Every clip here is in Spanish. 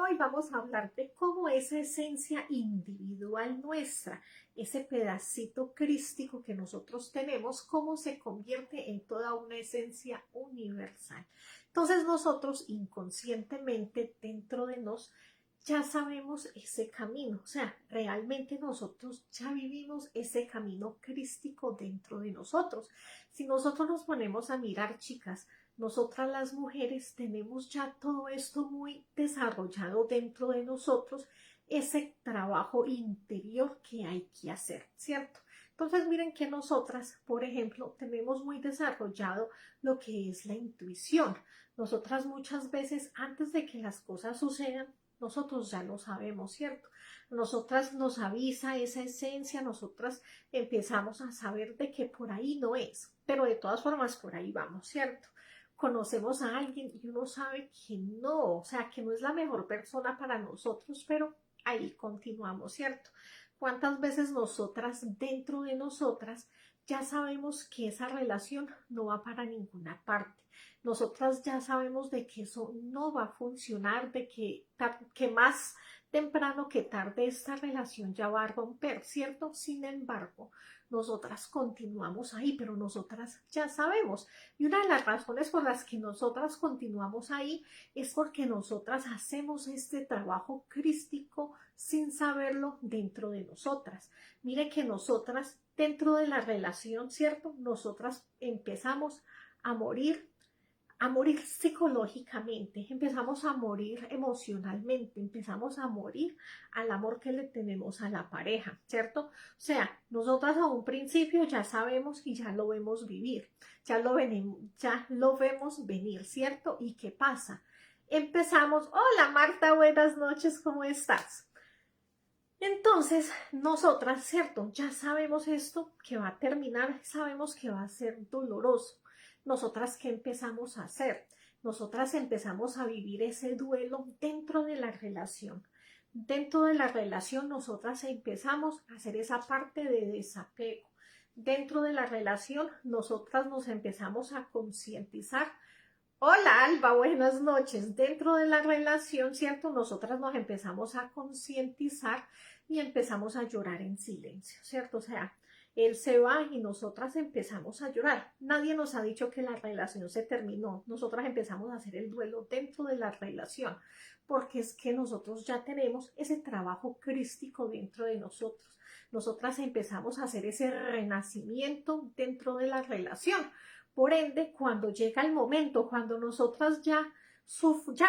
hoy vamos a hablar de cómo esa esencia individual nuestra, ese pedacito crístico que nosotros tenemos, cómo se convierte en toda una esencia universal. Entonces nosotros inconscientemente dentro de nos ya sabemos ese camino, o sea, realmente nosotros ya vivimos ese camino crístico dentro de nosotros. Si nosotros nos ponemos a mirar, chicas, nosotras las mujeres tenemos ya todo esto muy desarrollado dentro de nosotros, ese trabajo interior que hay que hacer, ¿cierto? Entonces miren que nosotras, por ejemplo, tenemos muy desarrollado lo que es la intuición. Nosotras muchas veces antes de que las cosas sucedan, nosotros ya lo sabemos, ¿cierto? Nosotras nos avisa esa esencia, nosotras empezamos a saber de que por ahí no es, pero de todas formas por ahí vamos, ¿cierto? Conocemos a alguien y uno sabe que no, o sea, que no es la mejor persona para nosotros, pero ahí continuamos, ¿cierto? ¿Cuántas veces nosotras, dentro de nosotras, ya sabemos que esa relación no va para ninguna parte? Nosotras ya sabemos de que eso no va a funcionar, de que más temprano que tarde esta relación ya va a romper, ¿cierto? Sin embargo, nosotras continuamos ahí, pero nosotras ya sabemos. Y una de las razones por las que nosotras continuamos ahí es porque nosotras hacemos este trabajo crístico sin saberlo dentro de nosotras. Mire que nosotras, dentro de la relación, ¿cierto? Nosotras empezamos a morir psicológicamente, empezamos a morir emocionalmente, empezamos a morir al amor que le tenemos a la pareja, ¿cierto? O sea, nosotras a un principio ya sabemos y ya lo vemos vivir, ya lo vemos venir, ¿cierto? ¿Y qué pasa? Empezamos, hola Marta, buenas noches, ¿cómo estás? Entonces, nosotras, ¿cierto? Ya sabemos esto que va a terminar, sabemos que va a ser doloroso. Nosotras, ¿qué empezamos a hacer? Nosotras empezamos a vivir ese duelo dentro de la relación. Dentro de la relación, nosotras empezamos a hacer esa parte de desapego. Dentro de la relación, nosotras nos empezamos a concientizar. Hola Alba, buenas noches. Dentro de la relación, ¿cierto? Nosotras nos empezamos a concientizar y empezamos a llorar en silencio, ¿cierto? O sea, él se va y nosotras empezamos a llorar. Nadie nos ha dicho que la relación se terminó. Nosotras empezamos a hacer el duelo dentro de la relación, porque es que nosotros ya tenemos ese trabajo crístico dentro de nosotros. Nosotras empezamos a hacer ese renacimiento dentro de la relación. Por ende, cuando llega el momento, cuando nosotras ya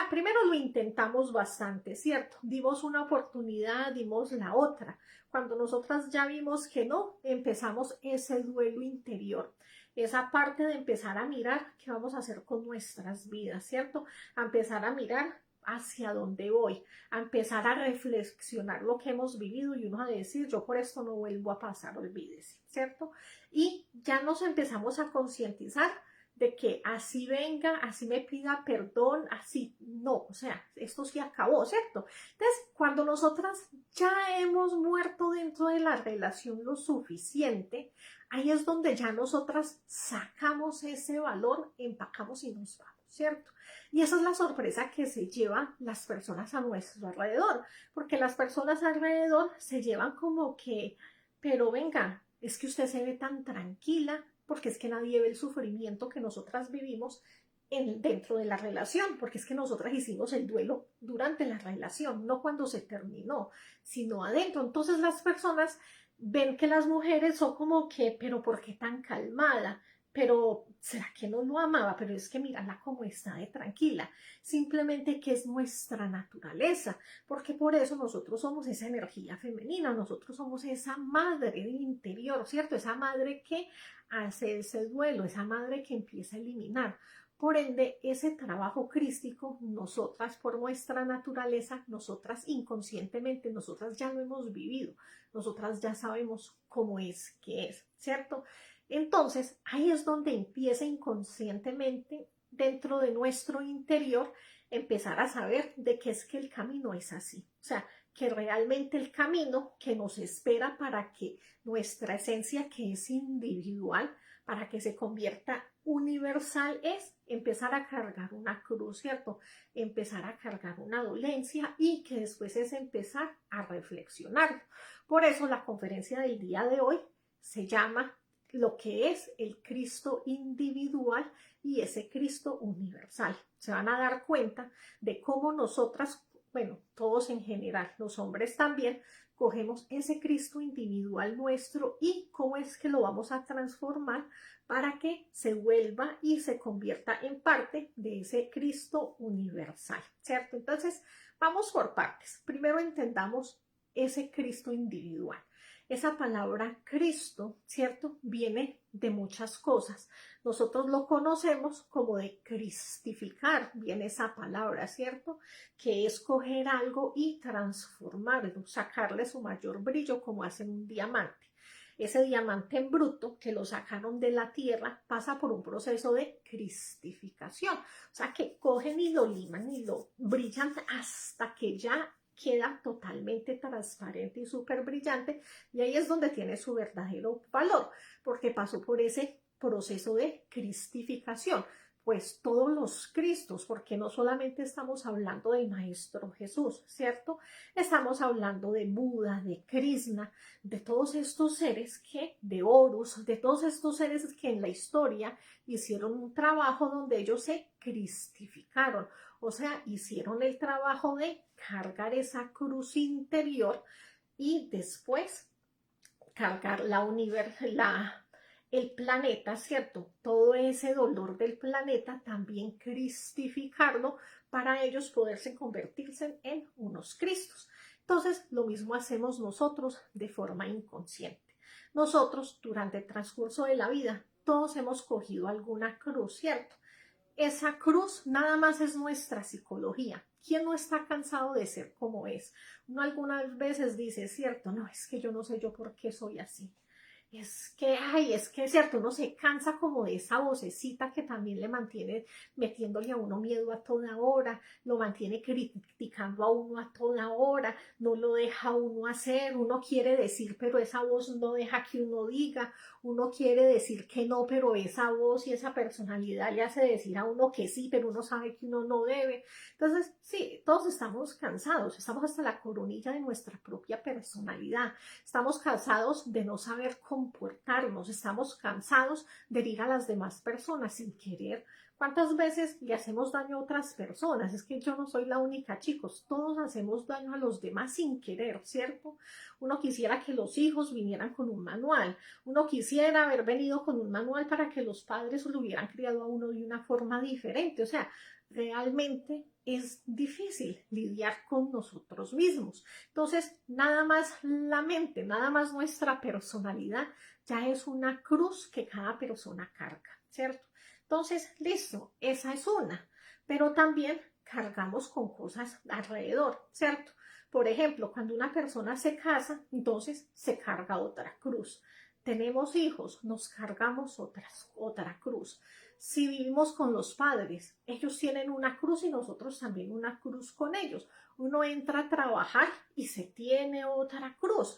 primero lo intentamos bastante, ¿cierto? Dimos una oportunidad, dimos la otra. Cuando nosotras ya vimos que no, empezamos ese duelo interior, esa parte de empezar a mirar qué vamos a hacer con nuestras vidas, ¿cierto? A empezar a mirar hacia dónde voy, a empezar a reflexionar lo que hemos vivido y uno a decir, yo por esto no vuelvo a pasar, olvídese, ¿cierto? Y ya nos empezamos a concientizar de que así venga, así me pida perdón, así no, o sea, esto sí acabó, ¿cierto? Entonces, cuando nosotras ya hemos muerto dentro de la relación lo suficiente, ahí es donde ya nosotras sacamos ese valor, empacamos y nos vamos, ¿cierto? Y esa es la sorpresa que se llevan las personas a nuestro alrededor, porque las personas alrededor se llevan como que, pero venga, es que usted se ve tan tranquila, porque es que nadie ve el sufrimiento que nosotras vivimos dentro de la relación, porque es que nosotras hicimos el duelo durante la relación, no cuando se terminó, sino adentro. Entonces las personas ven que las mujeres son como que, pero ¿por qué tan calmada? Pero ¿será que no lo amaba? Pero es que mírala cómo está de tranquila. Simplemente que es nuestra naturaleza, porque por eso nosotros somos esa energía femenina, nosotros somos esa madre del interior, ¿cierto? Esa madre que hace ese duelo, esa madre que empieza a eliminar. Por ende, ese trabajo crístico, nosotras por nuestra naturaleza, nosotras inconscientemente, nosotras ya lo hemos vivido, nosotras ya sabemos cómo es, qué es, ¿cierto? Entonces, ahí es donde empieza inconscientemente dentro de nuestro interior empezar a saber de que es que el camino es así. O sea, que realmente el camino que nos espera para que nuestra esencia, que es individual, para que se convierta universal es empezar a cargar una cruz, ¿cierto? Empezar a cargar una dolencia y que después es empezar a reflexionar. Por eso la conferencia del día de hoy se llama lo que es el Cristo individual y ese Cristo universal. Se van a dar cuenta de cómo nosotras, bueno, todos en general, los hombres también, cogemos ese Cristo individual nuestro y cómo es que lo vamos a transformar para que se vuelva y se convierta en parte de ese Cristo universal, ¿cierto? Entonces, vamos por partes. Primero entendamos ese Cristo individual. Esa palabra Cristo, ¿cierto? Viene de muchas cosas. Nosotros lo conocemos como de cristificar, viene esa palabra, ¿cierto? Que es coger algo y transformarlo, sacarle su mayor brillo como hacen un diamante. Ese diamante en bruto que lo sacaron de la tierra pasa por un proceso de cristificación. O sea, que cogen y lo liman y lo brillan hasta que ya queda totalmente transparente y súper brillante, y ahí es donde tiene su verdadero valor, porque pasó por ese proceso de cristificación. Pues todos los Cristos, porque no solamente estamos hablando del Maestro Jesús, ¿cierto? Estamos hablando de Buda, de Krishna, de todos estos seres que, de Horus, de todos estos seres que en la historia hicieron un trabajo donde ellos se cristificaron, o sea, hicieron el trabajo de cargar esa cruz interior y después cargar el planeta, ¿cierto? Todo ese dolor del planeta también cristificarlo para ellos poderse convertirse en unos Cristos. Entonces, lo mismo hacemos nosotros de forma inconsciente. Nosotros, durante el transcurso de la vida, todos hemos cogido alguna cruz, ¿cierto? Esa cruz nada más es nuestra psicología. ¿Quién no está cansado de ser como es? Uno algunas veces dice, cierto, no, es que yo no sé yo por qué soy así. Es que es cierto, uno se cansa como de esa vocecita que también le mantiene metiéndole a uno miedo a toda hora, lo mantiene criticando a uno a toda hora, no lo deja uno hacer, uno quiere decir, pero esa voz no deja que uno diga, uno quiere decir que no, pero esa voz y esa personalidad le hace decir a uno que sí, pero uno sabe que uno no debe. Entonces, sí, todos estamos cansados, estamos hasta la coronilla de nuestra propia personalidad, estamos cansados de no saber comportarnos, estamos cansados de herir a las demás personas sin querer. ¿Cuántas veces le hacemos daño a otras personas? Es que yo no soy la única, chicos, todos hacemos daño a los demás sin querer, ¿cierto? Uno quisiera que los hijos vinieran con un manual, uno quisiera haber venido con un manual para que los padres lo hubieran criado a uno de una forma diferente, o sea, realmente es difícil lidiar con nosotros mismos. Entonces, nada más la mente, nada más nuestra personalidad ya es una cruz que cada persona carga, ¿cierto? Entonces, listo, esa es una, pero también cargamos con cosas alrededor, ¿cierto? Por ejemplo, cuando una persona se casa, entonces se carga otra cruz. Tenemos hijos, nos cargamos otra cruz. Si vivimos con los padres, ellos tienen una cruz y nosotros también una cruz con ellos. Uno entra a trabajar y se tiene otra cruz.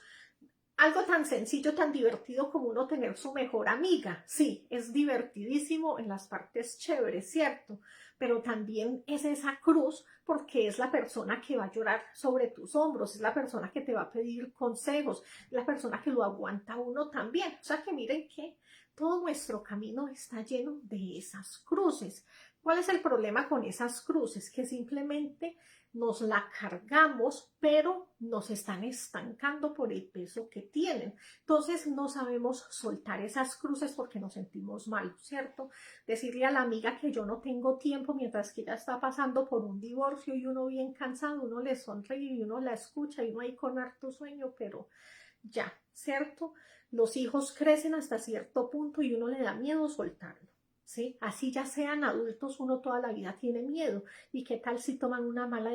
Algo tan sencillo, tan divertido como uno tener su mejor amiga. Sí, es divertidísimo en las partes chéveres, ¿cierto? Pero también es esa cruz porque es la persona que va a llorar sobre tus hombros, es la persona que te va a pedir consejos, es la persona que lo aguanta uno también. O sea que miren que todo nuestro camino está lleno de esas cruces. ¿Cuál es el problema con esas cruces? Que simplemente nos la cargamos, pero nos están estancando por el peso que tienen. Entonces no sabemos soltar esas cruces porque nos sentimos mal, ¿cierto? Decirle a la amiga que yo no tengo tiempo mientras que ella está pasando por un divorcio y uno bien cansado, uno le sonríe y uno la escucha y uno ahí con harto sueño, pero ya, ¿cierto? Los hijos crecen hasta cierto punto y uno le da miedo soltarlo, ¿sí? Así ya sean adultos, uno toda la vida tiene miedo. ¿Y qué tal si toman una mala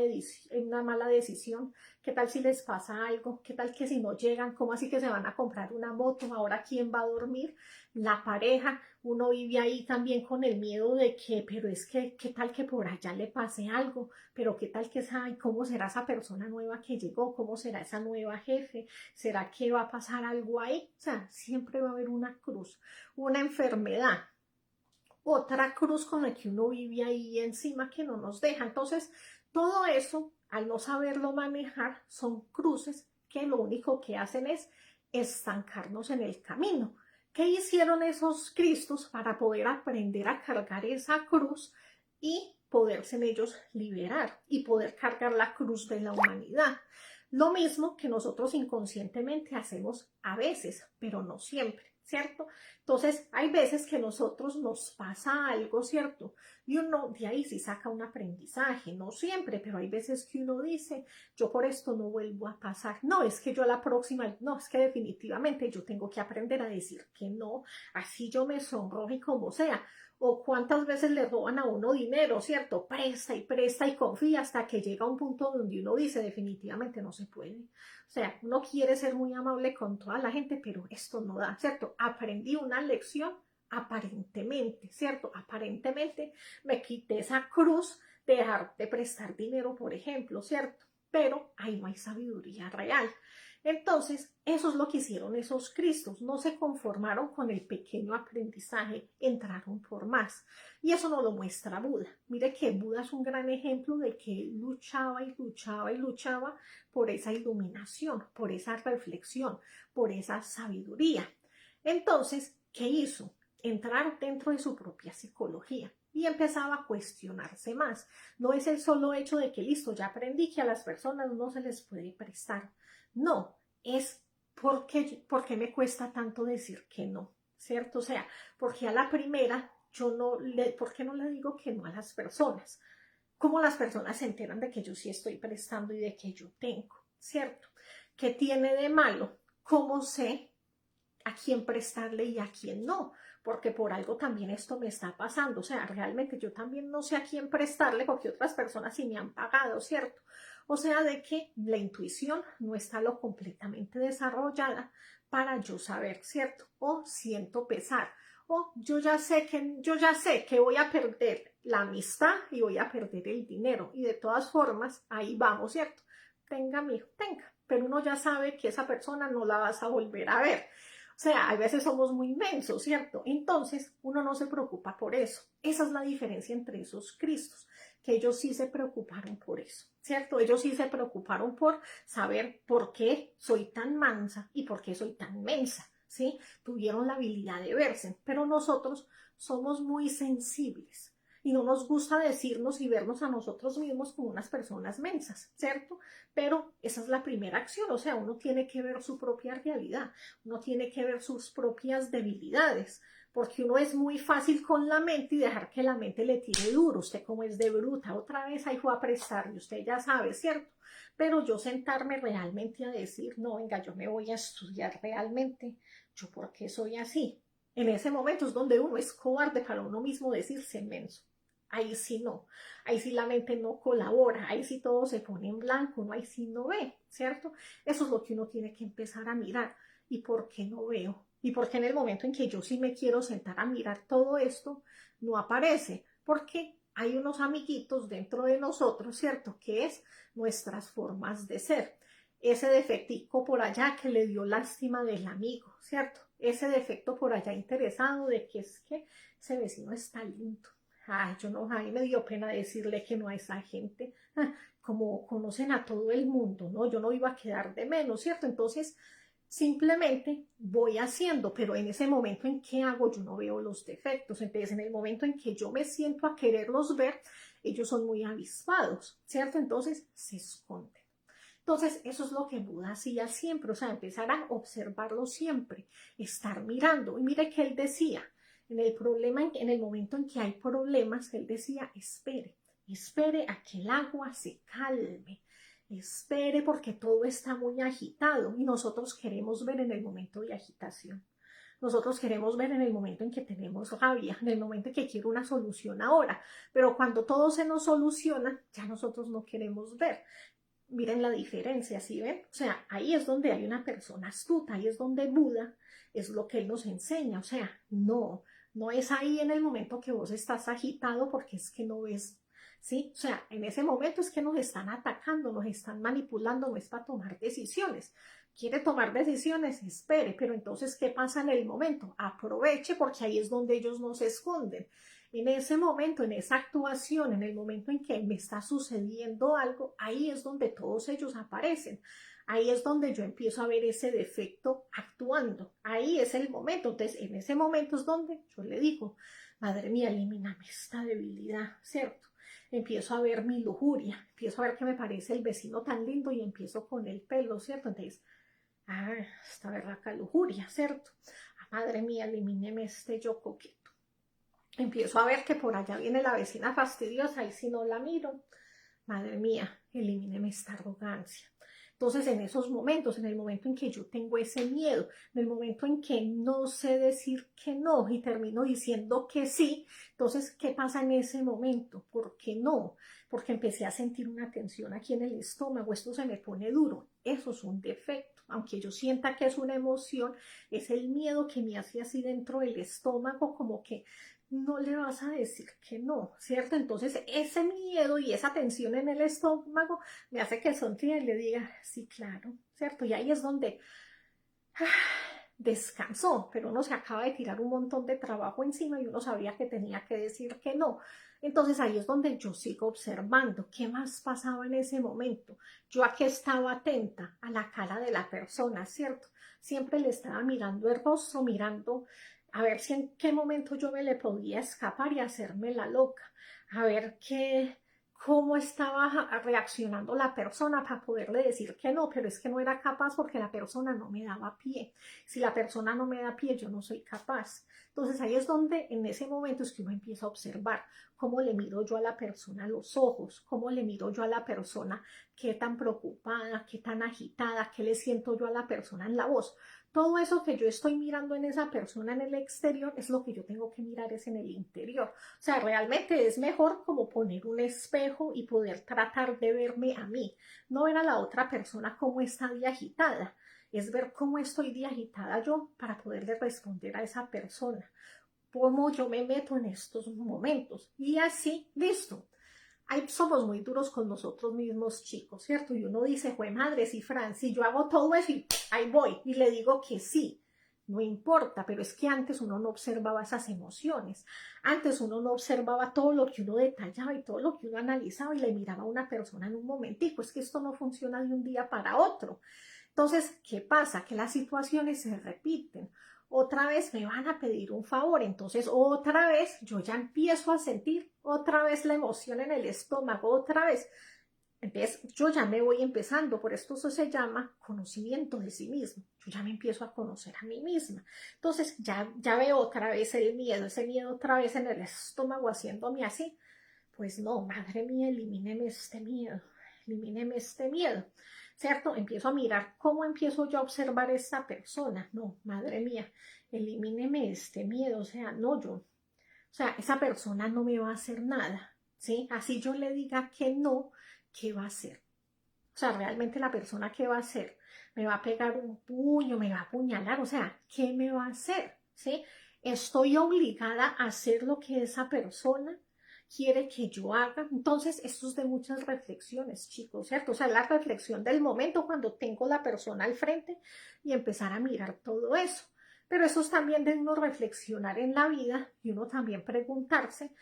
decisión? ¿Qué tal si les pasa algo? ¿Qué tal que si no llegan? ¿Cómo así que se van a comprar una moto? ¿Ahora quién va a dormir? La pareja. Uno vive ahí también con el miedo de que, pero es que, ¿qué tal que por allá le pase algo? Pero ¿qué tal que sabe cómo será esa persona nueva que llegó? ¿Cómo será esa nueva jefe? ¿Será que va a pasar algo ahí? O sea, siempre va a haber una cruz, una enfermedad, otra cruz con la que uno vive ahí encima que no nos deja. Entonces, todo eso, al no saberlo manejar, son cruces que lo único que hacen es estancarnos en el camino. ¿Qué hicieron esos Cristos para poder aprender a cargar esa cruz y poderse en ellos liberar y poder cargar la cruz de la humanidad? Lo mismo que nosotros inconscientemente hacemos a veces, pero no siempre, ¿cierto? Entonces, hay veces que a nosotros nos pasa algo, ¿cierto? Y uno de ahí sí saca un aprendizaje, no siempre, pero hay veces que uno dice, yo por esto no vuelvo a pasar. No, es que yo la próxima, no, es que definitivamente yo tengo que aprender a decir que no, así yo me sonroje como sea. O cuántas veces le roban a uno dinero, ¿cierto? Presta y confía hasta que llega un punto donde uno dice definitivamente no se puede. O sea, uno quiere ser muy amable con toda la gente, pero esto no da, ¿cierto? Aprendí una lección aparentemente, ¿cierto? Aparentemente me quité esa cruz de dejar de prestar dinero, por ejemplo, ¿cierto? Pero ahí no hay sabiduría real. Entonces, eso es lo que hicieron esos Cristos. No se conformaron con el pequeño aprendizaje, entraron por más. Y eso nos lo muestra Buda. Mire que Buda es un gran ejemplo de que luchaba y luchaba y luchaba por esa iluminación, por esa reflexión, por esa sabiduría. Entonces, ¿qué hizo? Entrar dentro de su propia psicología y empezaba a cuestionarse más. No es el solo hecho de que listo, ya aprendí que a las personas no se les puede prestar. No, es porque me cuesta tanto decir que no, ¿cierto? O sea, porque a la primera yo no le, ¿por qué no le digo que no a las personas? ¿Cómo las personas se enteran de que yo sí estoy prestando y de que yo tengo, ¿cierto? ¿Qué tiene de malo? ¿Cómo sé a quién prestarle y a quién no? Porque por algo también esto me está pasando. O sea, realmente yo también no sé a quién prestarle porque otras personas sí me han pagado, ¿cierto? O sea, de que la intuición no está lo completamente desarrollada para yo saber, ¿cierto? O siento pesar. O yo ya sé que voy a perder la amistad y voy a perder el dinero. Y de todas formas, ahí vamos, ¿cierto? Tenga, mijo, tenga. Pero uno ya sabe que esa persona no la vas a volver a ver. O sea, a veces somos muy inmensos, ¿cierto? Entonces, uno no se preocupa por eso. Esa es la diferencia entre esos Cristos, que ellos sí se preocuparon por eso, ¿cierto? Ellos sí se preocuparon por saber por qué soy tan mansa y por qué soy tan mensa, ¿sí? Tuvieron la habilidad de verse, pero nosotros somos muy sensibles y no nos gusta decirnos y vernos a nosotros mismos como unas personas mensas, ¿cierto? Pero esa es la primera acción, o sea, uno tiene que ver su propia realidad, uno tiene que ver sus propias debilidades, porque uno es muy fácil con la mente y dejar que la mente le tire duro. Usted como es de bruta, otra vez ahí fue a prestar y usted ya sabe, ¿cierto? Pero yo sentarme realmente a decir, no, venga, yo me voy a estudiar realmente, yo por qué soy así. En ese momento es donde uno es cobarde para uno mismo decirse menso. Ahí sí no, ahí sí la mente no colabora, ahí sí todo se pone en blanco, uno ahí sí no ve, ¿cierto? Eso es lo que uno tiene que empezar a mirar. ¿Y por qué no veo? ¿Y por qué en el momento en que yo sí me quiero sentar a mirar todo esto, no aparece? Porque hay unos amiguitos dentro de nosotros, ¿cierto? Que es nuestras formas de ser. Ese defectico por allá que le dio lástima del amigo, ¿cierto? Ese defecto por allá interesado de que es que ese vecino está lindo. Ay, yo no, a mí me dio pena decirle que no a esa gente. Como conocen a todo el mundo, ¿no? Yo no iba a quedar de menos, ¿cierto? Entonces, simplemente voy haciendo, pero en ese momento en que hago, yo no veo los defectos. Entonces, en el momento en que yo me siento a quererlos ver, ellos son muy avispados, ¿cierto? Entonces, se esconden. Entonces, eso es lo que Buda hacía siempre, o sea, empezar a observarlo siempre, estar mirando. Y mire que él decía, en el problema, en el momento en que hay problemas, él decía, espere a que el agua se calme, espere porque todo está muy agitado y nosotros queremos ver en el momento de agitación. Nosotros queremos ver en el momento en que tenemos rabia, en el momento en que quiero una solución ahora, pero cuando todo se nos soluciona, ya nosotros no queremos ver. Miren la diferencia, ¿sí ven? O sea, ahí es donde hay una persona astuta, ahí es donde Buda es lo que él nos enseña, o sea, no es ahí en el momento que vos estás agitado porque es que no ves, ¿sí? O sea, en ese momento es que nos están atacando, nos están manipulando, no es para tomar decisiones. Quiere tomar decisiones, espere, pero entonces, ¿qué pasa en el momento? Aproveche porque ahí es donde ellos nos esconden. En ese momento, en esa actuación, en el momento en que me está sucediendo algo, ahí es donde todos ellos aparecen. Ahí es donde yo empiezo a ver ese defecto actuando. Ahí es el momento. Entonces, en ese momento es donde yo le digo, madre mía, elimíname esta debilidad, ¿cierto? Empiezo a ver mi lujuria, empiezo a ver que me parece el vecino tan lindo y empiezo con el pelo, ¿cierto? Entonces, esta berraca lujuria, ¿cierto? Madre mía, elimíneme este yo coqueto. Empiezo a ver que por allá viene la vecina fastidiosa y si no la miro, madre mía, elimíneme esta arrogancia. Entonces, en esos momentos, en el momento en que yo tengo ese miedo, en el momento en que no sé decir que no y termino diciendo que sí, entonces, ¿qué pasa en ese momento? ¿Por qué no? Porque empecé a sentir una tensión aquí en el estómago, esto se me pone duro. Eso es un defecto. Aunque yo sienta que es una emoción, es el miedo que me hace así dentro del estómago, como que no le vas a decir que no, ¿cierto? Entonces ese miedo y esa tensión en el estómago me hace que sonríe y le diga, sí, claro, ¿cierto? Y ahí es donde descansó, pero uno se acaba de tirar un montón de trabajo encima y uno sabía que tenía que decir que no. Entonces ahí es donde yo sigo observando qué más pasaba en ese momento. Yo aquí estaba atenta a la cara de la persona, ¿cierto? Siempre le estaba mirando el rostro, mirando a ver si en qué momento yo me le podía escapar y hacerme la loca, a ver cómo estaba reaccionando la persona para poderle decir que no, pero es que no era capaz porque la persona no me daba pie. Si la persona no me da pie, yo no soy capaz. Entonces ahí es donde en ese momento es que uno empieza a observar cómo le miro yo a la persona a los ojos, cómo le miro yo a la persona, qué tan preocupada, qué tan agitada, qué le siento yo a la persona en la voz. Todo eso que yo estoy mirando en esa persona en el exterior es lo que yo tengo que mirar es en el interior. O sea, realmente es mejor como poner un espejo y poder tratar de verme a mí, no ver a la otra persona cómo está de agitada, es ver cómo estoy de agitada yo para poderle responder a esa persona, cómo yo me meto en estos momentos y así, listo. Ahí somos muy duros con nosotros mismos, chicos, ¿cierto? Y uno dice, jue madre, si Fran, si yo hago todo eso y ahí voy y le digo que sí, no importa, pero es que antes uno no observaba esas emociones, antes uno no observaba todo lo que uno detallaba y todo lo que uno analizaba y le miraba a una persona en un momentico, es que esto no funciona de un día para otro. Entonces, ¿qué pasa? Que las situaciones se repiten. Otra vez me van a pedir un favor, entonces otra vez yo ya empiezo a sentir otra vez la emoción en el estómago, otra vez. Entonces yo ya me voy empezando, por esto eso se llama conocimiento de sí mismo. Yo ya me empiezo a conocer a mí misma. Entonces ya veo otra vez el miedo, ese miedo otra vez en el estómago haciéndome así. Pues no, madre mía, elimíneme este miedo, ¿cierto? Empiezo a mirar cómo empiezo yo a observar a esta persona. No, madre mía, elimíneme este miedo, o sea, no yo, o sea, esa persona no me va a hacer nada, ¿sí? Así yo le diga que no, ¿qué va a hacer? O sea, realmente la persona, ¿qué va a hacer? Me va a pegar un puño, me va a apuñalar, o sea, ¿qué me va a hacer? ¿Sí? Estoy obligada a hacer lo que esa persona quiere que yo haga. Entonces, esto es de muchas reflexiones, chicos, ¿cierto? O sea, la reflexión del momento cuando tengo la persona al frente y empezar a mirar todo eso. Pero eso es también de uno reflexionar en la vida y uno también preguntarse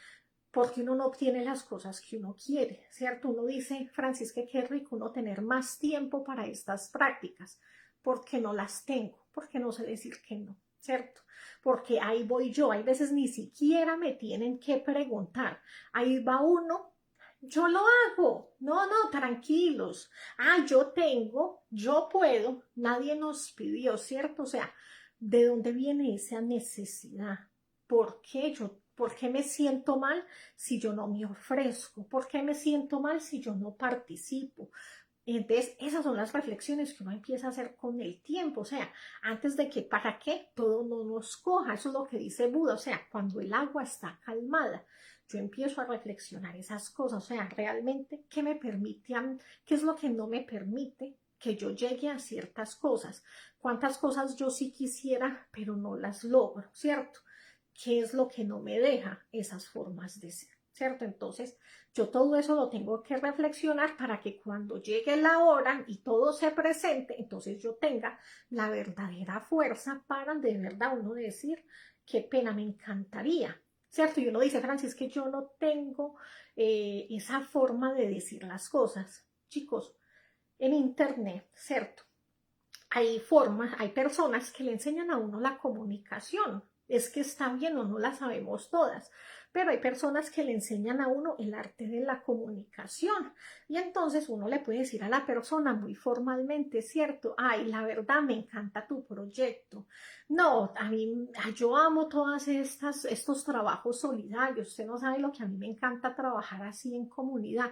porque uno no obtiene las cosas que uno quiere, ¿cierto? Uno dice, Francisca, qué rico uno tener más tiempo para estas prácticas, porque no las tengo, porque no sé decir que no, ¿cierto? Porque ahí voy yo, hay veces ni siquiera me tienen que preguntar, ahí va uno, yo lo hago, no, tranquilos, yo tengo, yo puedo, nadie nos pidió, ¿cierto? O sea, ¿de dónde viene esa necesidad? ¿Por qué me siento mal si yo no me ofrezco? ¿Por qué me siento mal si yo no participo? Entonces, esas son las reflexiones que uno empieza a hacer con el tiempo, o sea, antes de que para qué todo no nos coja, eso es lo que dice Buda, o sea, cuando el agua está calmada, yo empiezo a reflexionar esas cosas, o sea, realmente, ¿qué me permite, qué es lo que no me permite que yo llegue a ciertas cosas? ¿Cuántas cosas yo sí quisiera, pero no las logro, ¿cierto? ¿Qué es lo que no me deja esas formas de ser? ¿Cierto? Entonces, yo todo eso lo tengo que reflexionar para que cuando llegue la hora y todo se presente, entonces yo tenga la verdadera fuerza para de verdad uno decir, qué pena, me encantaría. ¿Cierto? Y uno dice, Francis, que yo no tengo esa forma de decir las cosas. Chicos, en internet, ¿cierto? Hay formas, hay personas que le enseñan a uno la comunicación. Es que está bien o no la sabemos todas, pero hay personas que le enseñan a uno el arte de la comunicación. Y entonces uno le puede decir a la persona muy formalmente, ¿cierto? Ay, la verdad me encanta tu proyecto. No, a mí, yo amo todas estos trabajos solidarios. Usted no sabe lo que a mí me encanta trabajar así en comunidad,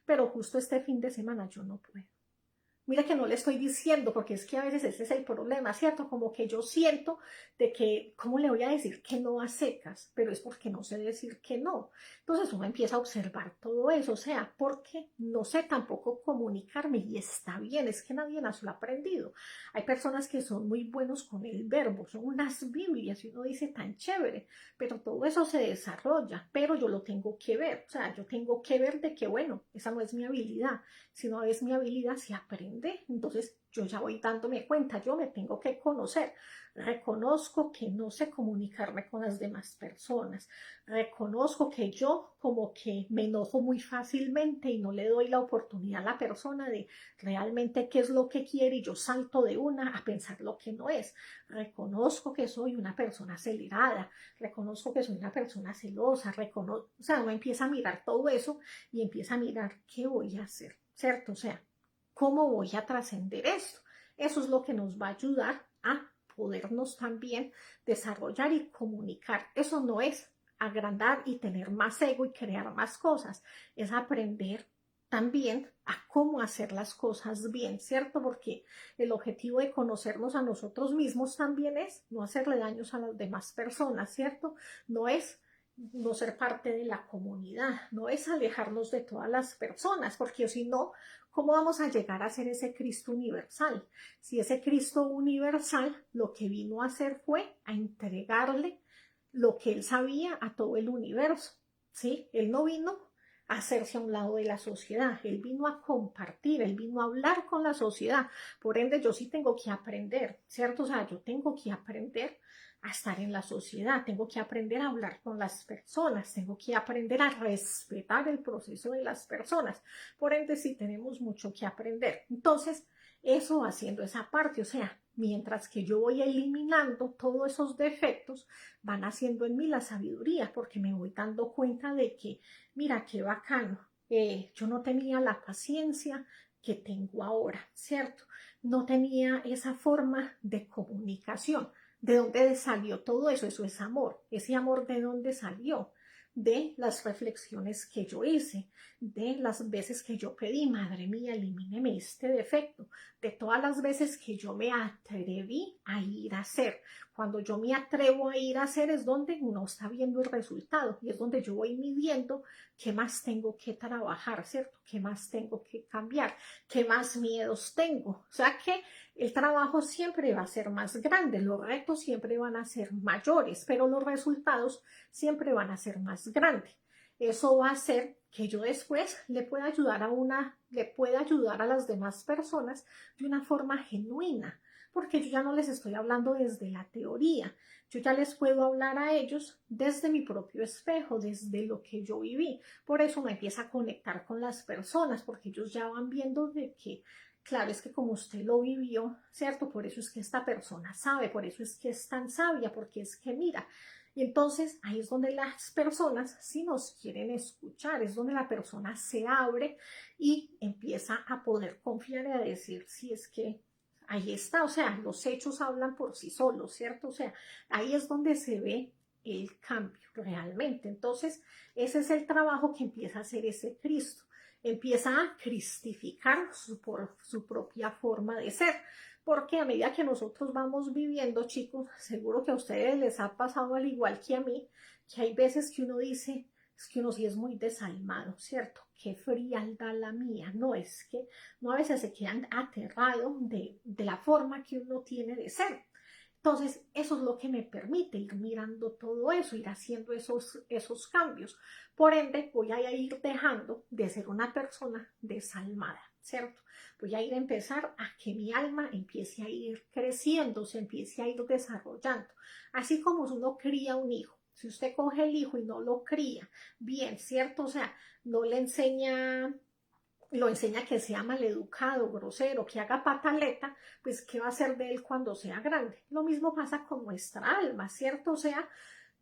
pero justo este fin de semana yo no puedo. Mira que no le estoy diciendo, porque es que a veces ese es el problema, ¿cierto? Como que yo siento de que, ¿cómo le voy a decir que no a secas? Pero es porque no sé decir que no. Entonces uno empieza a observar todo eso, o sea, porque no sé tampoco comunicarme y está bien, es que nadie nació lo ha aprendido. Hay personas que son muy buenos con el verbo, son unas Biblias y uno dice tan chévere, pero todo eso se desarrolla, pero yo lo tengo que ver, o sea, yo tengo que ver de que, bueno, esa no es mi habilidad, si no es mi habilidad, se aprende. Entonces yo ya voy dándome cuenta, yo me tengo que conocer. Reconozco que no sé comunicarme con las demás personas. Reconozco que yo como que me enojo muy fácilmente y no le doy la oportunidad a la persona de realmente qué es lo que quiere y yo salto de una a pensar lo que no es. Reconozco que soy una persona acelerada, reconozco que soy una persona celosa, o sea, uno empieza a mirar todo eso y empieza a mirar qué voy a hacer, ¿cierto? O sea, ¿cómo voy a trascender esto? Eso es lo que nos va a ayudar a podernos también desarrollar y comunicar. Eso no es agrandar y tener más ego y crear más cosas, es aprender también a cómo hacer las cosas bien, ¿cierto? Porque el objetivo de conocernos a nosotros mismos también es no hacerle daños a las demás personas, ¿cierto? No es no ser parte de la comunidad, no es alejarnos de todas las personas, porque si no, ¿cómo vamos a llegar a ser ese Cristo universal? Si ese Cristo universal lo que vino a hacer fue a entregarle lo que él sabía a todo el universo, ¿sí? Él no vino a hacerse a un lado de la sociedad, él vino a compartir, él vino a hablar con la sociedad, por ende yo sí tengo que aprender, ¿cierto? O sea, yo tengo que aprender a estar en la sociedad, tengo que aprender a hablar con las personas, tengo que aprender a respetar el proceso de las personas, por ende sí tenemos mucho que aprender. Entonces, eso haciendo esa parte, o sea, mientras que yo voy eliminando todos esos defectos, van haciendo en mí la sabiduría, porque me voy dando cuenta de que, mira, qué bacano, yo no tenía la paciencia que tengo ahora, ¿cierto? No tenía esa forma de comunicación. ¿De dónde salió todo eso? Eso es amor. ¿Ese amor de dónde salió? De las reflexiones que yo hice, de las veces que yo pedí, madre mía, elimíneme este defecto, de todas las veces que yo me atreví a ir a hacer. Cuando yo me atrevo a ir a hacer es donde uno está viendo el resultado y es donde yo voy midiendo qué más tengo que trabajar, ¿cierto? ¿Qué más tengo que cambiar? ¿Qué más miedos tengo? O sea que el trabajo siempre va a ser más grande, los retos siempre van a ser mayores, pero los resultados siempre van a ser más grandes. Eso va a hacer que yo después le pueda ayudar a las demás personas de una forma genuina, porque yo ya no les estoy hablando desde la teoría, yo ya les puedo hablar a ellos desde mi propio espejo, desde lo que yo viví. Por eso me empieza a conectar con las personas, porque ellos ya van viendo de que claro, es que como usted lo vivió, ¿cierto? Por eso es que esta persona sabe, por eso es que es tan sabia, porque es que mira. Y entonces ahí es donde las personas sí nos quieren escuchar, es donde la persona se abre y empieza a poder confiar y a decir, si es que ahí está, o sea, los hechos hablan por sí solos, ¿cierto? O sea, ahí es donde se ve el cambio realmente. Entonces, ese es el trabajo que empieza a hacer ese Cristo. empieza a cristificar su propia forma de ser. Porque a medida que nosotros vamos viviendo, chicos, seguro que a ustedes les ha pasado al igual que a mí, que hay veces que uno dice, es que uno sí es muy desalmado, ¿cierto? Qué frialdad la mía. No, es que no, a veces se quedan aterrados de la forma que uno tiene de ser. Entonces, eso es lo que me permite ir mirando todo eso, ir haciendo esos cambios. Por ende, voy a ir dejando de ser una persona desalmada, ¿cierto? Voy a ir a empezar a que mi alma empiece a ir creciendo, se empiece a ir desarrollando. Así como uno cría un hijo. Si usted coge el hijo y no lo cría bien, ¿cierto? O sea, no le enseña, lo enseña que sea maleducado, grosero, que haga pataleta, pues ¿qué va a hacer de él cuando sea grande? Lo mismo pasa con nuestra alma, ¿cierto? O sea,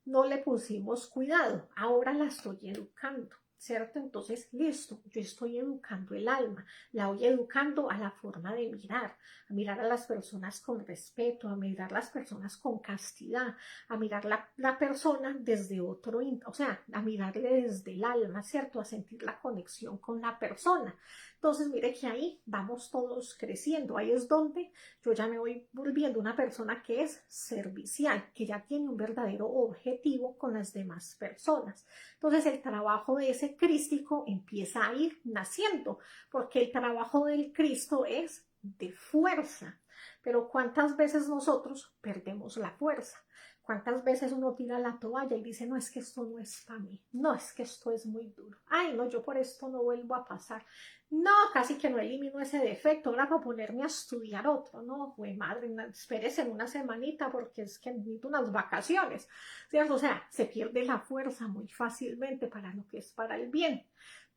no le pusimos cuidado, ahora la estoy educando, ¿cierto? Entonces, listo, yo estoy educando el alma, la voy educando a la forma de mirar, a mirar a las personas con respeto, a mirar a las personas con castidad, a mirar la persona desde otro, o sea, a mirarle desde el alma, ¿cierto? A sentir la conexión con la persona. Entonces, mire que ahí vamos todos creciendo, ahí es donde yo ya me voy volviendo una persona que es servicial, que ya tiene un verdadero objetivo con las demás personas. Entonces el trabajo de ese crístico empieza a ir naciendo, porque el trabajo del Cristo es de fuerza. Pero ¿cuántas veces nosotros perdemos la fuerza? ¿Cuántas veces uno tira la toalla y dice, no, es que esto no es para mí, no, es que esto es muy duro, ay, no, yo por esto no vuelvo a pasar, no, casi que no elimino ese defecto, ahora para ponerme a estudiar otro, no, güey, madre, espérese en una semanita porque es que necesito unas vacaciones, ¿cierto? O sea, se pierde la fuerza muy fácilmente para lo que es para el bien,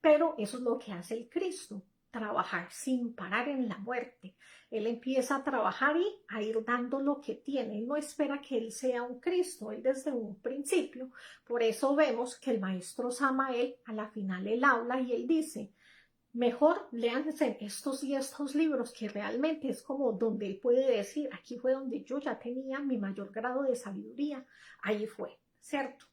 pero eso es lo que hace el Cristo, trabajar sin parar en la muerte. Él empieza a trabajar y a ir dando lo que tiene. Él no espera que él sea un Cristo, él desde un principio. Por eso vemos que el maestro Samael, a la final él habla y él dice, mejor léanse estos y estos libros, que realmente es como donde él puede decir, aquí fue donde yo ya tenía mi mayor grado de sabiduría, ahí fue, ¿cierto?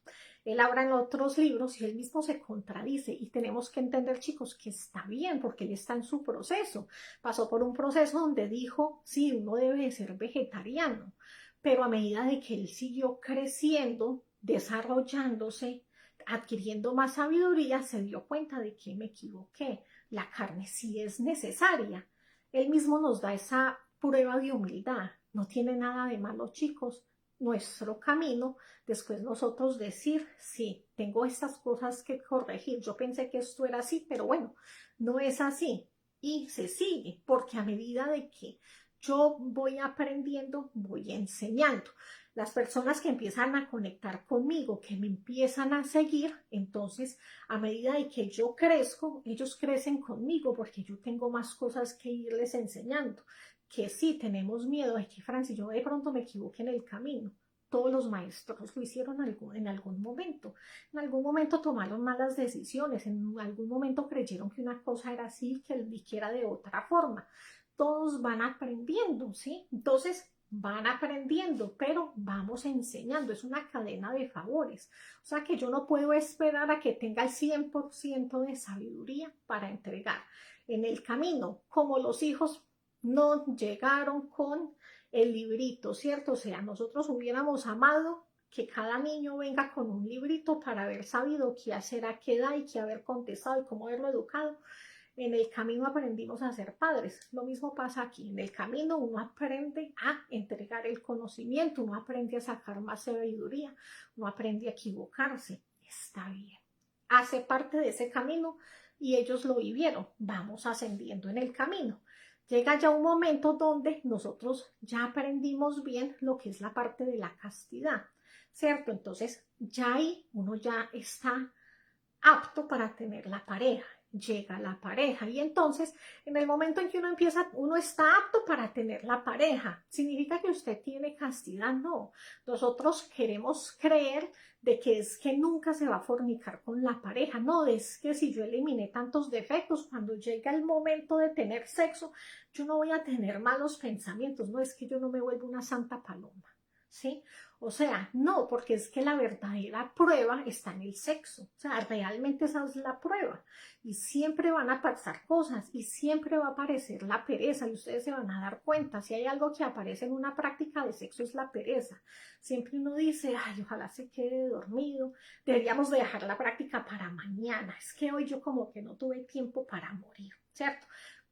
Él habla en otros libros y él mismo se contradice y tenemos que entender, chicos, que está bien porque él está en su proceso. Pasó por un proceso donde dijo, sí, uno debe de ser vegetariano, pero a medida de que él siguió creciendo, desarrollándose, adquiriendo más sabiduría, se dio cuenta de que me equivoqué. La carne sí es necesaria. Él mismo nos da esa prueba de humildad. No tiene nada de malo, chicos, nuestro camino, después nosotros decir, sí, tengo estas cosas que corregir, yo pensé que esto era así, pero bueno, no es así. Y se sigue, porque a medida de que yo voy aprendiendo, voy enseñando. Las personas que empiezan a conectar conmigo, que me empiezan a seguir, entonces a medida de que yo crezco, ellos crecen conmigo porque yo tengo más cosas que irles enseñando. Que sí, tenemos miedo, ay, que Francis, yo de pronto me equivoqué en el camino. Todos los maestros lo hicieron en algún momento. En algún momento tomaron malas decisiones, en algún momento creyeron que una cosa era así, que era de otra forma. Todos van aprendiendo, ¿sí? Entonces, van aprendiendo, pero vamos enseñando, es una cadena de favores. O sea que yo no puedo esperar a que tenga el 100% de sabiduría para entregar. En el camino, como los hijos no llegaron con el librito, ¿cierto? O sea, nosotros hubiéramos amado que cada niño venga con un librito para haber sabido qué hacer a qué edad y qué haber contestado y cómo haberlo educado. En el camino aprendimos a ser padres. Lo mismo pasa aquí. En el camino uno aprende a entregar el conocimiento, uno aprende a sacar más sabiduría, uno aprende a equivocarse. Está bien. Hace parte de ese camino y ellos lo vivieron. Vamos ascendiendo en el camino. Llega ya un momento donde nosotros ya aprendimos bien lo que es la parte de la castidad, ¿cierto? Entonces ya ahí uno ya está apto para tener la pareja. Llega la pareja y entonces en el momento en que uno empieza, uno está apto para tener la pareja. ¿Significa que usted tiene castidad? No. Nosotros queremos creer de que es que nunca se va a fornicar con la pareja. No, es que si yo eliminé tantos defectos, cuando llega el momento de tener sexo, yo no voy a tener malos pensamientos. No, es que yo no me vuelvo una santa paloma. ¿sí? O sea, no, porque es que la verdadera prueba está en el sexo, o sea, realmente esa es la prueba. Y siempre van a pasar cosas y siempre va a aparecer la pereza y ustedes se van a dar cuenta, si hay algo que aparece en una práctica de sexo es la pereza. Siempre uno dice, ay, ojalá se quede dormido, deberíamos dejar la práctica para mañana, es que hoy yo como que no tuve tiempo para morir, ¿cierto?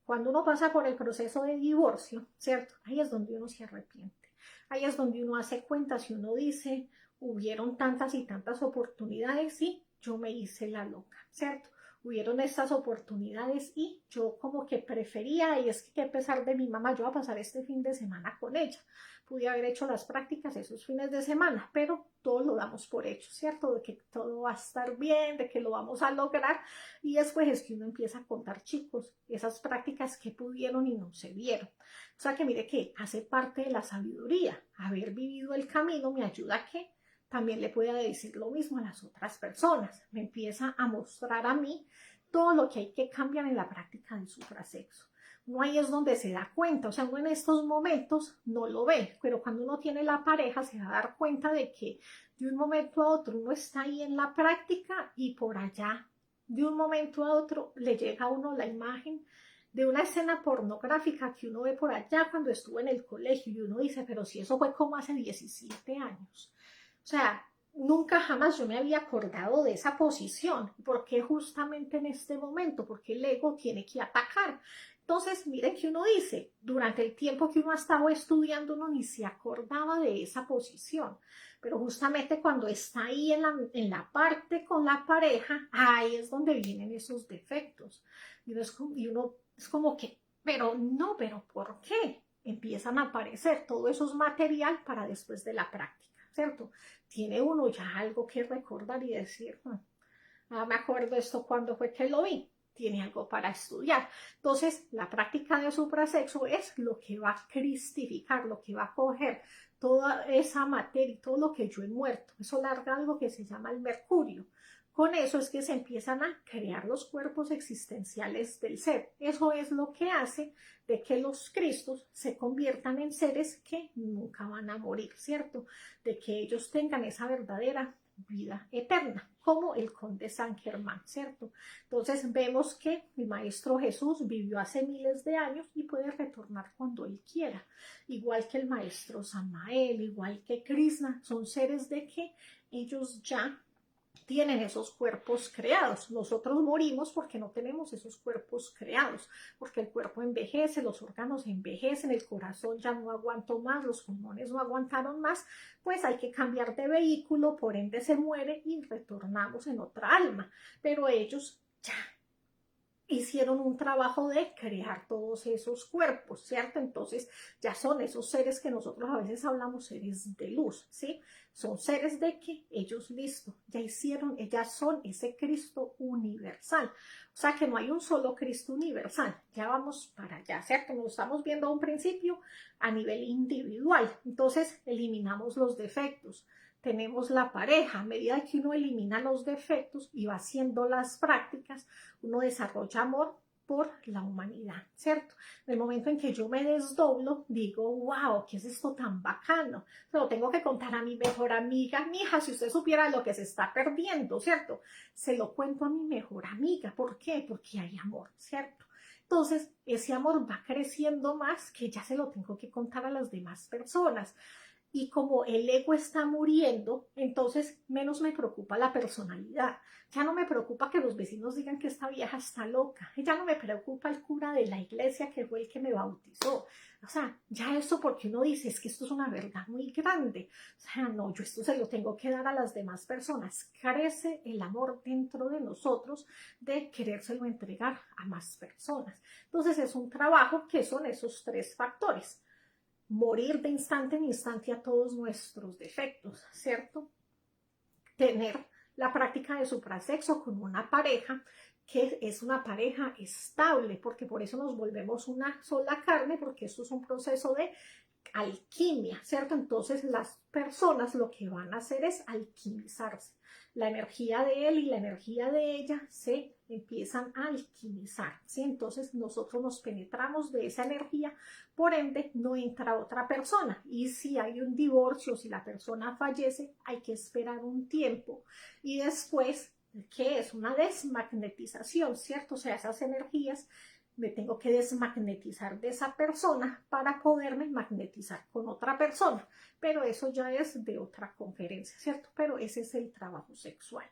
Cuando uno pasa por el proceso de divorcio, ¿cierto? Ahí es donde uno se arrepiente. Ahí es donde uno hace cuentas y uno dice, hubieron tantas y tantas oportunidades y yo me hice la loca, ¿cierto? Hubieron estas oportunidades y yo como que prefería, y es que a pesar de mi mamá, yo voy a pasar este fin de semana con ella. Pude haber hecho las prácticas esos fines de semana, pero todo lo damos por hecho, ¿cierto? De que todo va a estar bien, de que lo vamos a lograr. Y después es que uno empieza a contar, chicos, esas prácticas que pudieron y no se dieron. O sea que mire que hace parte de la sabiduría. Haber vivido el camino me ayuda a que también le pueda decir lo mismo a las otras personas. Me empieza a mostrar a mí todo lo que hay que cambiar en la práctica del suprasexo. Uno ahí es donde se da cuenta, o sea, uno en estos momentos no lo ve, pero cuando uno tiene la pareja se va a dar cuenta de que de un momento a otro uno está ahí en la práctica y por allá, de un momento a otro, le llega a uno la imagen de una escena pornográfica que uno ve por allá cuando estuvo en el colegio y uno dice, pero si eso fue como hace 17 años. O sea, nunca jamás yo me había acordado de esa posición. ¿Por qué justamente en este momento? Porque el ego tiene que atacar. Entonces, miren que uno dice, durante el tiempo que uno ha estado estudiando, uno ni se acordaba de esa posición. Pero justamente cuando está ahí en la parte con la pareja, ahí es donde vienen esos defectos. Y uno es como que, pero no, pero ¿por qué? Empiezan a aparecer, todo eso es material para después de la práctica, ¿cierto? Tiene uno ya algo que recordar y decir, me acuerdo esto cuando fue que lo vi, tiene algo para estudiar. Entonces, la práctica de suprasexo es lo que va a cristificar, lo que va a coger toda esa materia y todo lo que yo he muerto. Eso larga algo que se llama el mercurio. Con eso es que se empiezan a crear los cuerpos existenciales del ser. Eso es lo que hace de que los Cristos se conviertan en seres que nunca van a morir, ¿cierto? De que ellos tengan esa verdadera vida eterna, como el conde San Germán, ¿cierto? Entonces vemos que el Maestro Jesús vivió hace miles de años y puede retornar cuando él quiera, igual que el Maestro Samael, igual que Krishna, son seres de que ellos ya tienen esos cuerpos creados. Nosotros morimos porque no tenemos esos cuerpos creados, porque el cuerpo envejece, los órganos envejecen, el corazón ya no aguantó más, los pulmones no aguantaron más, pues hay que cambiar de vehículo, por ende se muere y retornamos en otra alma. Pero ellos ya hicieron un trabajo de crear todos esos cuerpos, ¿cierto? Entonces ya son esos seres que nosotros a veces hablamos seres de luz, ¿sí? Son seres de que ellos, listo, ya hicieron, ellas son ese Cristo universal. O sea que no hay un solo Cristo universal, ya vamos para allá, ¿cierto? Nos estamos viendo a un principio a nivel individual, entonces eliminamos los defectos. Tenemos la pareja, a medida que uno elimina los defectos y va haciendo las prácticas, uno desarrolla amor por la humanidad, ¿cierto? En el momento en que yo me desdoblo, digo, wow, ¿qué es esto tan bacano? Se lo tengo que contar a mi mejor amiga, mija, si usted supiera lo que se está perdiendo, ¿cierto? Se lo cuento a mi mejor amiga, ¿por qué? Porque hay amor, ¿cierto? Entonces, ese amor va creciendo más que ya se lo tengo que contar a las demás personas. Y como el ego está muriendo, entonces menos me preocupa la personalidad. Ya no me preocupa que los vecinos digan que esta vieja está loca. Ya no me preocupa el cura de la iglesia que fue el que me bautizó. O sea, ya eso porque uno dice, es que esto es una verdad muy grande. O sea, no, yo esto se lo tengo que dar a las demás personas. Crece el amor dentro de nosotros de querérselo entregar a más personas. Entonces es un trabajo que son esos tres factores. Morir de instante en instante a todos nuestros defectos, ¿cierto? Tener la práctica de suprasexo con una pareja que es una pareja estable, porque por eso nos volvemos una sola carne, porque esto es un proceso de alquimia, ¿cierto? Entonces las personas lo que van a hacer es alquimizarse. La energía de él y la energía de ella se empiezan a alquimizar, ¿sí? Entonces nosotros nos penetramos de esa energía, por ende no entra otra persona. Y si hay un divorcio, si la persona fallece, hay que esperar un tiempo. Y después, ¿qué es? Una desmagnetización, ¿cierto? O sea, esas energías me tengo que desmagnetizar de esa persona para poderme magnetizar con otra persona. Pero eso ya es de otra conferencia, ¿cierto? Pero ese es el trabajo sexual.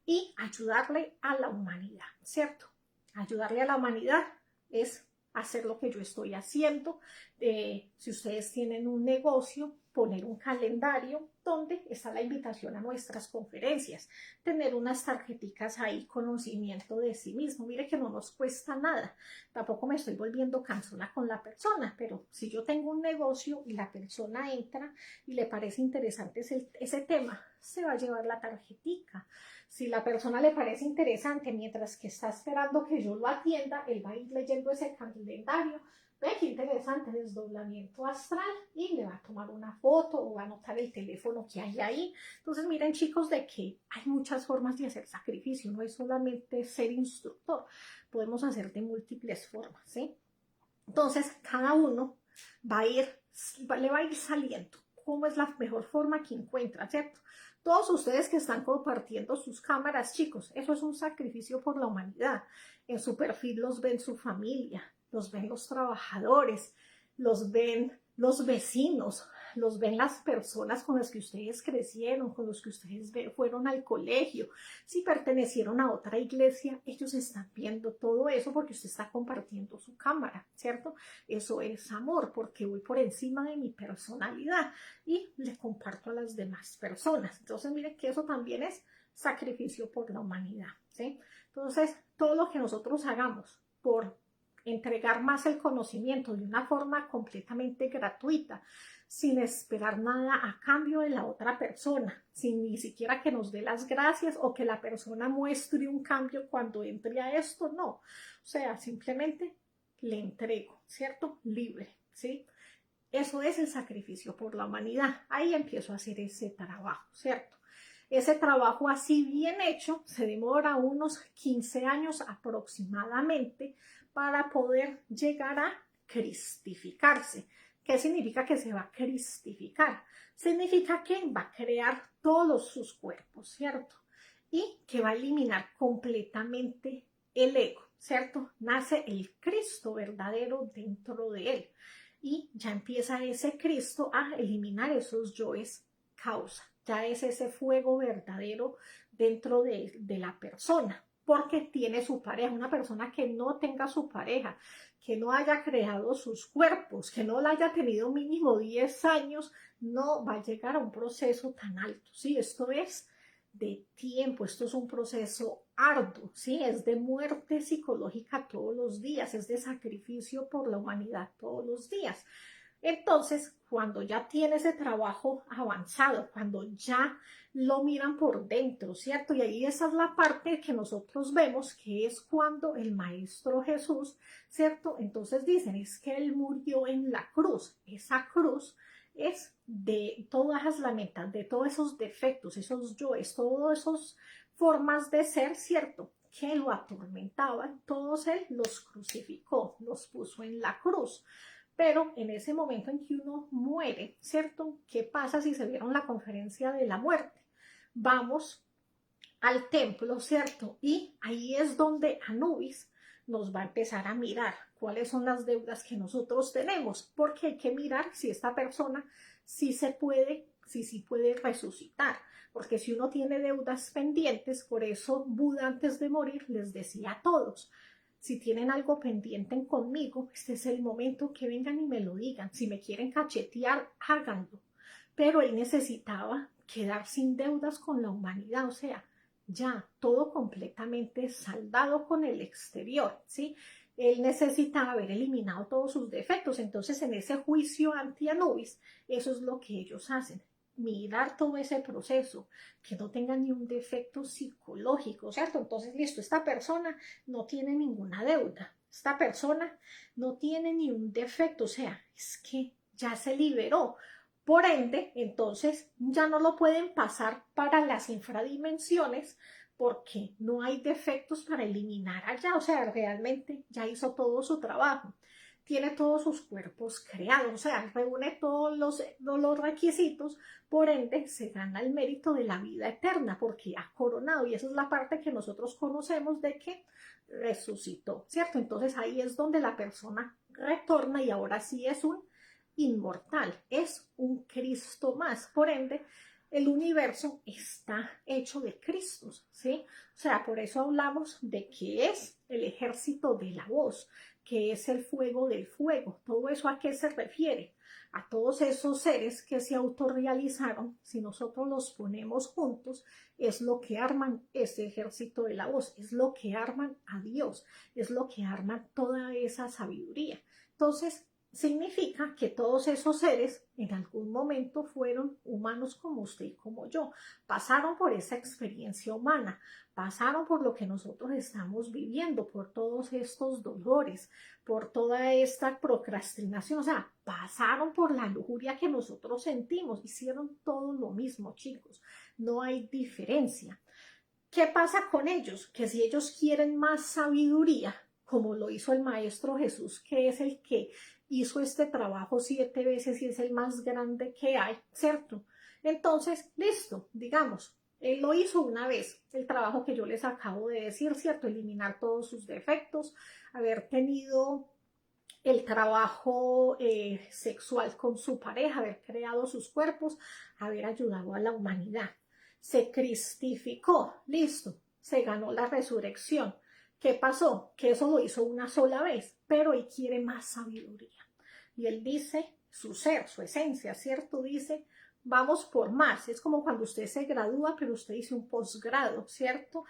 Y ayudarle a la humanidad, ¿cierto? Ayudarle a la humanidad es hacer lo que yo estoy haciendo. Si ustedes tienen un negocio, poner un calendario donde está la invitación a nuestras conferencias, tener unas tarjeticas ahí, conocimiento de sí mismo. Mire que no nos cuesta nada, tampoco me estoy volviendo cansona con la persona, pero si yo tengo un negocio y la persona entra y le parece interesante ese tema, se va a llevar la tarjetica. Si la persona le parece interesante mientras que está esperando que yo lo atienda, él va a ir leyendo ese calendario. Ve qué interesante, desdoblamiento astral, y le va a tomar una foto o va a anotar el teléfono que hay ahí. Entonces miren, chicos, de que hay muchas formas de hacer sacrificio, no es solamente ser instructor, podemos hacer de múltiples formas, ¿sí? Entonces cada uno le va a ir saliendo cómo es la mejor forma que encuentra, ¿cierto? Todos ustedes que están compartiendo sus cámaras, chicos, eso es un sacrificio por la humanidad. En su perfil los ven su familia, los ven los trabajadores, los ven los vecinos, los ven las personas con las que ustedes crecieron, con los que ustedes fueron al colegio, si pertenecieron a otra iglesia, ellos están viendo todo eso porque usted está compartiendo su cámara, ¿cierto? Eso es amor, porque voy por encima de mi personalidad y le comparto a las demás personas. Entonces miren que eso también es sacrificio por la humanidad, ¿sí? Entonces todo lo que nosotros hagamos por entregar más el conocimiento de una forma completamente gratuita, sin esperar nada a cambio de la otra persona, sin ni siquiera que nos dé las gracias o que la persona muestre un cambio cuando entre a esto, no. O sea, simplemente le entrego, ¿cierto? Libre, ¿sí? Eso es el sacrificio por la humanidad. Ahí empiezo a hacer ese trabajo, ¿cierto? Ese trabajo así bien hecho se demora unos 15 años aproximadamente para poder llegar a cristificarse. ¿Qué significa que se va a cristificar? Significa que va a crear todos sus cuerpos, ¿cierto? Y que va a eliminar completamente el ego, ¿cierto? Nace el Cristo verdadero dentro de él. Y ya empieza ese Cristo a eliminar esos yoes causa. Ya es ese fuego verdadero dentro de la persona, porque tiene su pareja. Una persona que no tenga su pareja, que no haya creado sus cuerpos, que no la haya tenido mínimo 10 años, no va a llegar a un proceso tan alto, ¿sí? Esto es de tiempo, esto es un proceso arduo, ¿sí? Es de muerte psicológica todos los días, es de sacrificio por la humanidad todos los días. Entonces, cuando ya tiene ese trabajo avanzado, cuando ya lo miran por dentro, ¿cierto? Y ahí esa es la parte que nosotros vemos, que es cuando el Maestro Jesús, ¿cierto? Entonces dicen, es que Él murió en la cruz. Esa cruz es de todas las mitad, de todos esos defectos, esos yoes, todas esas formas de ser, ¿cierto? Que lo atormentaban, todos Él los crucificó, los puso en la cruz. Pero en ese momento en que uno muere, ¿cierto? ¿Qué pasa si se vieron la conferencia de la muerte? Vamos al templo, ¿cierto? Y ahí es donde Anubis nos va a empezar a mirar cuáles son las deudas que nosotros tenemos, porque hay que mirar si esta persona sí puede resucitar, porque si uno tiene deudas pendientes, por eso Buda antes de morir les decía a todos, si tienen algo pendiente conmigo, este es el momento que vengan y me lo digan. Si me quieren cachetear, háganlo. Pero él necesitaba quedar sin deudas con la humanidad, o sea, ya todo completamente saldado con el exterior, ¿sí? Él necesitaba haber eliminado todos sus defectos. Entonces, en ese juicio anti Anubis, eso es lo que ellos hacen. Mirar todo ese proceso, que no tenga ni un defecto psicológico, ¿cierto? Entonces, listo, esta persona no tiene ninguna deuda, esta persona no tiene ni un defecto, o sea, es que ya se liberó. Por ende, entonces ya no lo pueden pasar para las infradimensiones porque no hay defectos para eliminar allá, o sea, realmente ya hizo todo su trabajo, tiene todos sus cuerpos creados, o sea, reúne todos los requisitos, por ende se gana el mérito de la vida eterna, porque ha coronado, y esa es la parte que nosotros conocemos de que resucitó, ¿cierto? Entonces ahí es donde la persona retorna y ahora sí es un inmortal, es un Cristo más, por ende el universo está hecho de Cristos, ¿sí? O sea, por eso hablamos de que es el ejército de la voz, que es el fuego del fuego. ¿Todo eso a qué se refiere? A todos esos seres que se autorrealizaron, si nosotros los ponemos juntos, es lo que arman ese ejército de la voz, es lo que arman a Dios, es lo que arman toda esa sabiduría. Entonces, significa que todos esos seres en algún momento fueron humanos como usted y como yo, pasaron por esa experiencia humana, pasaron por lo que nosotros estamos viviendo, por todos estos dolores, por toda esta procrastinación, o sea, pasaron por la lujuria que nosotros sentimos, hicieron todo lo mismo, chicos, no hay diferencia. ¿Qué pasa con ellos? Que si ellos quieren más sabiduría, como lo hizo el Maestro Jesús, que es el que hizo este trabajo 7 veces y es el más grande que hay, ¿cierto? Entonces, listo, digamos, él lo hizo una vez, el trabajo que yo les acabo de decir, ¿cierto? Eliminar todos sus defectos, haber tenido el trabajo sexual con su pareja, haber creado sus cuerpos, haber ayudado a la humanidad. Se cristificó, listo, se ganó la resurrección. ¿Qué pasó? Que eso lo hizo una sola vez, pero él quiere más sabiduría. Y él dice, su ser, su esencia, ¿cierto? Dice, vamos por más. Es como cuando usted se gradúa, pero usted dice un posgrado, ¿cierto?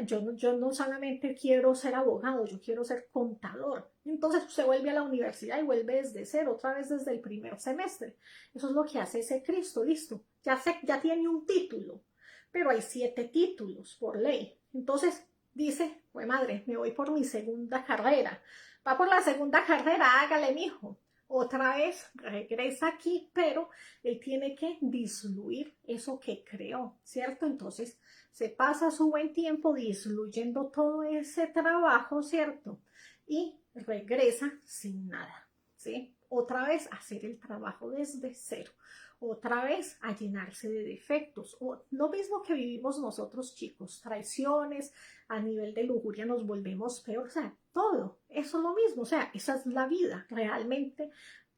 Yo no solamente quiero ser abogado, yo quiero ser contador. Entonces usted vuelve a la universidad y vuelve desde cero, otra vez desde el primer semestre. Eso es lo que hace ese Cristo, listo. Ya tiene un título, pero hay 7 títulos por ley. Entonces dice, pues madre, me voy por mi segunda carrera. Va por la segunda carrera, hágale, mijo. Otra vez regresa aquí, pero él tiene que disluir eso que creó, ¿cierto? Entonces se pasa su buen tiempo disluyendo todo ese trabajo, ¿cierto? Y regresa sin nada, ¿sí? Otra vez a hacer el trabajo desde cero, otra vez a llenarse de defectos, o lo mismo que vivimos nosotros, chicos, traiciones, a nivel de lujuria nos volvemos peor, o sea, todo, eso es lo mismo, o sea, esa es la vida, realmente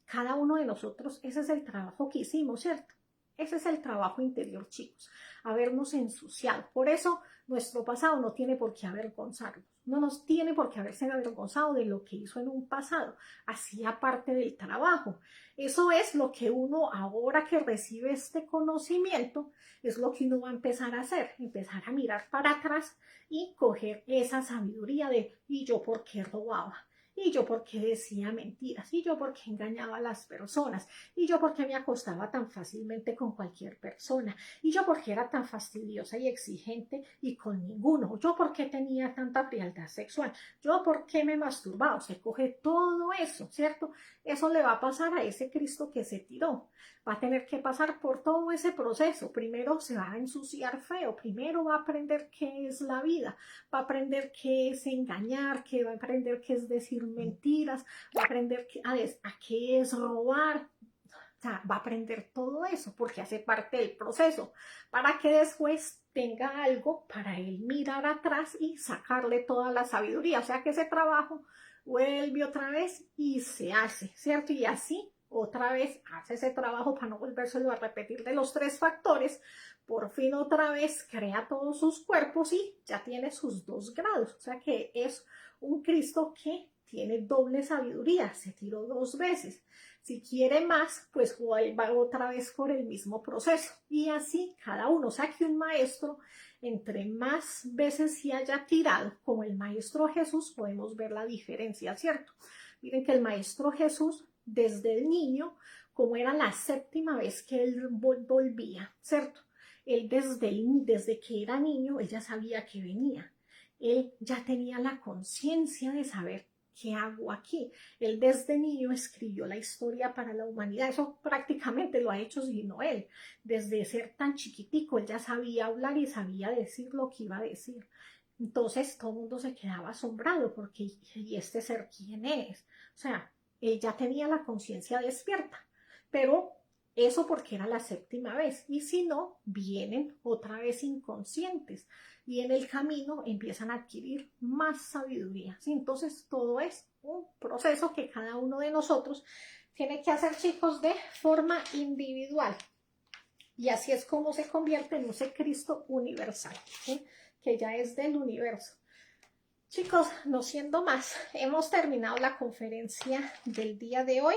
cada uno de nosotros, ese es el trabajo que hicimos, ¿cierto? Ese es el trabajo interior, chicos, habernos ensuciado. Por eso nuestro pasado no tiene por qué avergonzarnos, no nos tiene por qué haberse avergonzado de lo que hizo en un pasado, hacía parte del trabajo. Eso es lo que uno, ahora que recibe este conocimiento, es lo que uno va a empezar a hacer, empezar a mirar para atrás y coger esa sabiduría de, ¿y yo por qué robaba? ¿Y yo por qué decía mentiras? ¿Y yo por qué engañaba a las personas? ¿Y yo por qué me acostaba tan fácilmente con cualquier persona? ¿Y yo por qué era tan fastidiosa y exigente y con ninguno? ¿Yo por qué tenía tanta frialdad sexual? ¿Yo por qué me masturbaba? Se coge todo eso, ¿cierto? Eso le va a pasar a ese Cristo que se tiró. Va a tener que pasar por todo ese proceso. Primero se va a ensuciar feo. Primero va a aprender qué es la vida. Va a aprender qué es engañar, va a aprender qué es decir mentiras, va a aprender a qué es robar. O sea, va a aprender todo eso porque hace parte del proceso para que después tenga algo para él mirar atrás y sacarle toda la sabiduría. O sea que ese trabajo vuelve otra vez y se hace, ¿cierto? Y así otra vez hace ese trabajo para no volvérselo a repetir de los 3 factores. Por fin otra vez crea todos sus cuerpos y ya tiene sus 2 grados. O sea que es un Cristo que tiene doble sabiduría, se tiró 2 veces. Si quiere más, pues va otra vez por el mismo proceso. Y así cada uno. O sea que un maestro, entre más veces se haya tirado, como el Maestro Jesús, podemos ver la diferencia, ¿cierto? Miren que el Maestro Jesús, desde el niño, como era la 7ª vez que él volvía, ¿cierto? Él desde que era niño, él ya sabía que venía. Él ya tenía la conciencia de saber ¿qué hago aquí? Él desde niño escribió la historia para la humanidad. Eso prácticamente lo ha hecho sino él. Desde ser tan chiquitico, él ya sabía hablar y sabía decir lo que iba a decir. Entonces todo el mundo se quedaba asombrado porque, ¿y este ser quién es? O sea, él ya tenía la conciencia despierta, pero eso porque era la séptima vez. Y si no, vienen otra vez inconscientes y en el camino empiezan a adquirir más sabiduría. ¿Sí? Entonces todo es un proceso que cada uno de nosotros tiene que hacer, chicos, de forma individual. Y así es como se convierte en ese Cristo universal, ¿sí? Que ya es del universo. Chicos, no siendo más, hemos terminado la conferencia del día de hoy.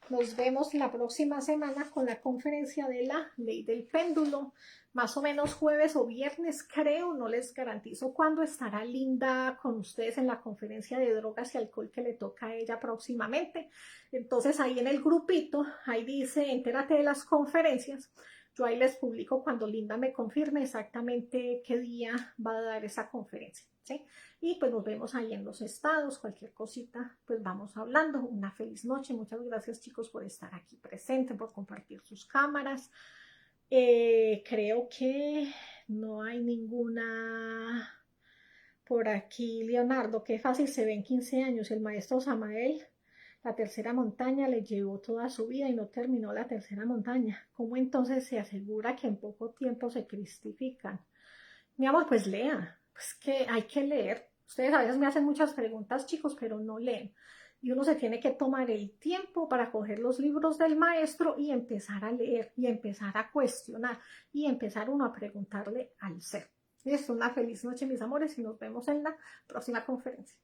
Nos vemos la próxima semana con la conferencia de la ley del péndulo, más o menos jueves o viernes, creo, no les garantizo cuándo estará Linda con ustedes en la conferencia de drogas y alcohol que le toca a ella próximamente. Entonces ahí en el grupito, ahí dice, entérate de las conferencias. Yo ahí les publico cuando Linda me confirme exactamente qué día va a dar esa conferencia, ¿sí? Y pues nos vemos ahí en los estados, cualquier cosita, pues vamos hablando. Una feliz noche, muchas gracias chicos por estar aquí presentes, por compartir sus cámaras. Creo que no hay ninguna por aquí. Leonardo, qué fácil se ve en 15 años. El maestro Samael, la tercera montaña, le llevó toda su vida y no terminó la tercera montaña. ¿Cómo entonces se asegura que en poco tiempo se cristifican? Mi amor, pues lea, pues que hay que leer. Ustedes a veces me hacen muchas preguntas, chicos, pero no leen. Y uno se tiene que tomar el tiempo para coger los libros del maestro y empezar a leer y empezar a cuestionar y empezar uno a preguntarle al ser. Es una feliz noche, mis amores, y nos vemos en la próxima conferencia.